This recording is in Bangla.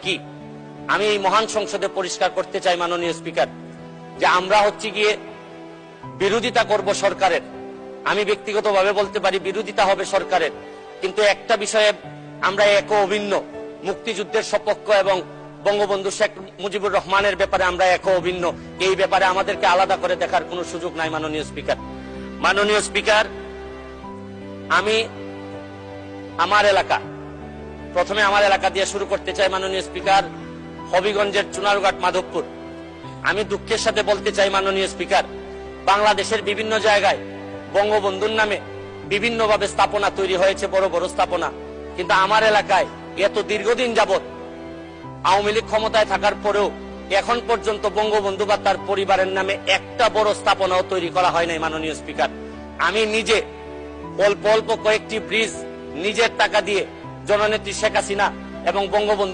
কি আমি এই মহান সংসদে পরিষ্কার করতে চাই মাননীয় স্পিকার, যে আমরা হচ্ছে গিয়ে বিরোধিতা করব সরকারের। আমি ব্যক্তিগতভাবে বলতে পারি বিরোধিতা হবে সরকারের, কিন্তু একটা বিষয়ে আমরা এক অভিন্ন, মুক্তিযুদ্ধের সপক্ষ এবং বঙ্গবন্ধু শেখ মুজিবুর রহমানের ব্যাপারে আমরা এক অভিন্ন। এই ব্যাপারে আমাদেরকে আলাদা করে দেখার কোনো সুযোগ নাই মাননীয় স্পিকার। মাননীয় স্পিকার, আমি প্রথমে আমার এলাকা দিয়ে শুরু করতে চাই মাননীয় স্পিকার, হবিগঞ্জের চুনারুঘাট মাধবপুর। আমি দুঃখের সাথে বলতে চাই মাননীয় স্পিকার, বাংলাদেশের বিভিন্ন জায়গায় বঙ্গবন্ধুর নামে বিভিন্নভাবে স্থাপনা তৈরি হয়েছে, বড় বড় স্থাপনা, কিন্তু আমার এলাকায় এত দীর্ঘদিন যাবৎ আওয়ামী লীগ ক্ষমতায় থাকার পরেও এখন পর্যন্ত বঙ্গবন্ধু বা তার পরিবারের নামে একটা বড় স্থাপনাও তৈরি করা হয় নাই মাননীয় স্পিকার। আমি নিজে অল্প অল্প কয়েকটি ব্রিজ নিজের টাকা দিয়ে জননেত্রী শেখ হাসিনা এবং বঙ্গবন্ধু